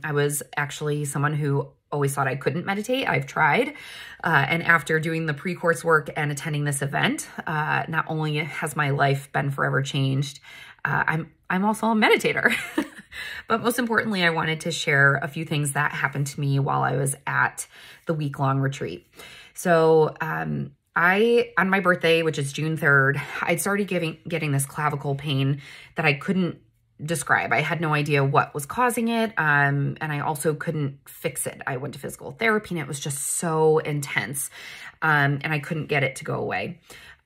I was actually someone who always thought I couldn't meditate. I've tried. And after doing the pre-course work and attending this event, not only has my life been forever changed, I'm also a meditator. But most importantly, I wanted to share a few things that happened to me while I was at the week-long retreat. So on my birthday, which is June 3rd, I'd started getting this clavicle pain that I couldn't describe. I had no idea what was causing it. And I also couldn't fix it. I went to physical therapy and it was just so intense. And I couldn't get it to go away.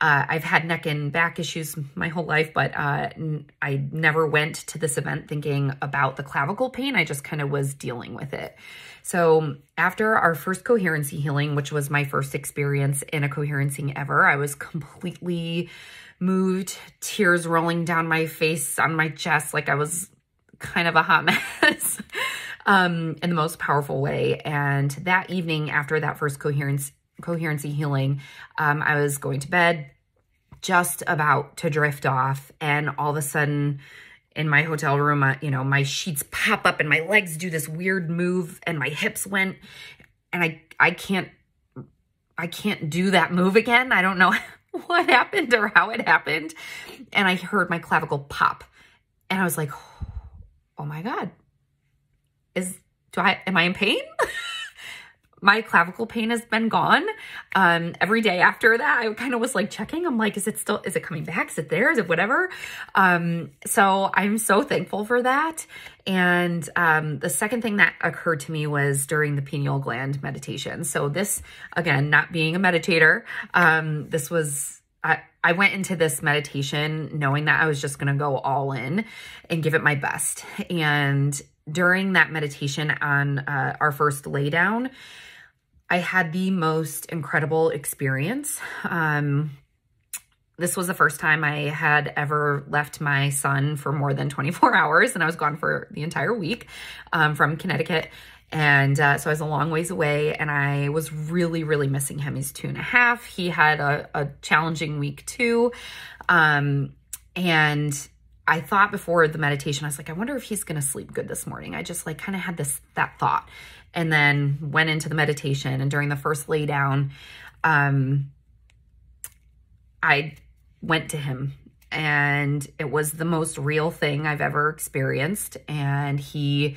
I've had neck and back issues my whole life, but I never went to this event thinking about the clavicle pain. I just kind of was dealing with it. So after our first coherency healing, which was my first experience in a coherency ever, I was completely moved, tears rolling down my face, on my chest, like I was kind of a hot mess in the most powerful way. And that evening after that first coherency healing, I was going to bed, just about to drift off. And all of a sudden in my hotel room, my sheets pop up and my legs do this weird move and my hips went, and I can't do that move again. I don't know what happened or how it happened. And I heard my clavicle pop and I was like, oh my God, am I in pain? My clavicle pain has been gone. Every day after that, I kind of was like checking. I'm like, is it coming back? Is it there? Is it whatever? So I'm so thankful for that. And the second thing that occurred to me was during the pineal gland meditation. So this, again, not being a meditator, I went into this meditation knowing that I was just going to go all in and give it my best. And during that meditation on our first lay down, I had the most incredible experience. This was the first time I had ever left my son for more than 24 hours, and I was gone for the entire week from Connecticut. And so I was a long ways away, and I was really, really missing him. He's 2.5. He had a challenging week too. And I thought before the meditation, I was like, I wonder if he's going to sleep good this morning. I just like kind of had that thought, and then went into the meditation. And during the first lay down, I went to him, and it was the most real thing I've ever experienced. And he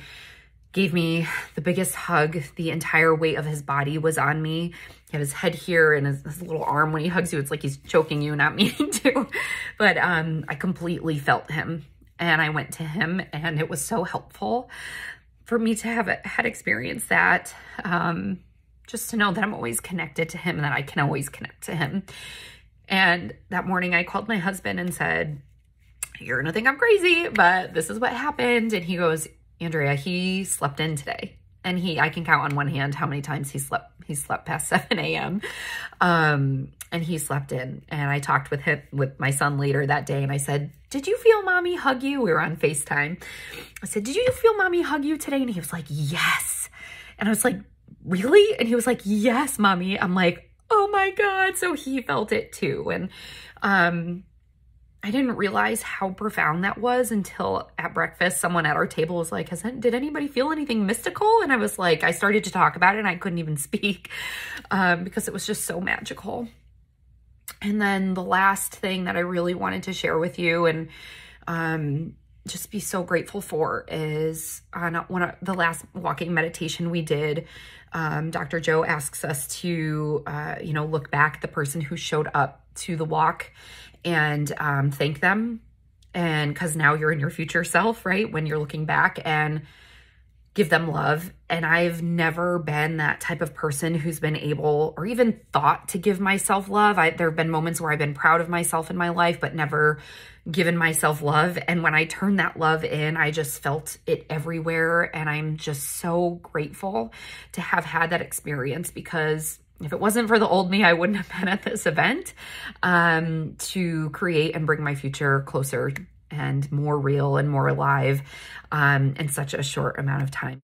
gave me the biggest hug. The entire weight of his body was on me. He had his head here and his little arm. When he hugs you, it's like he's choking you, not meaning to. But I completely felt him, and I went to him, and it was so helpful for me to have had experienced that. Just to know that I'm always connected to him and that I can always connect to him. And that morning I called my husband and said, you're gonna think I'm crazy, but this is what happened. And he goes, Andrea, he slept in today. And I can count on one hand how many times he slept past 7 a.m. And he slept in. And I talked with my son later that day, and I said, did you feel mommy hug you? We were on FaceTime. I said, did you feel mommy hug you today? And he was like, yes. And I was like, really? And he was like, yes, mommy. I'm like, oh my God. So he felt it too. And I didn't realize how profound that was until at breakfast, someone at our table was like, did anybody feel anything mystical? And I was like, I started to talk about it and I couldn't even speak because it was just so magical. And then the last thing that I really wanted to share with you and just be so grateful for is on one of the last walking meditation we did, Dr. Joe asks us to, look back at the person who showed up to the walk and thank them. And because now you're in your future self, right? When you're looking back, and give them love. And I've never been that type of person who's been able or even thought to give myself love. There have been moments where I've been proud of myself in my life, but never given myself love. And when I turned that love in, I just felt it everywhere. And I'm just so grateful to have had that experience, because if it wasn't for the old me, I wouldn't have been at this event to create and bring my future closer and more real and more alive in such a short amount of time.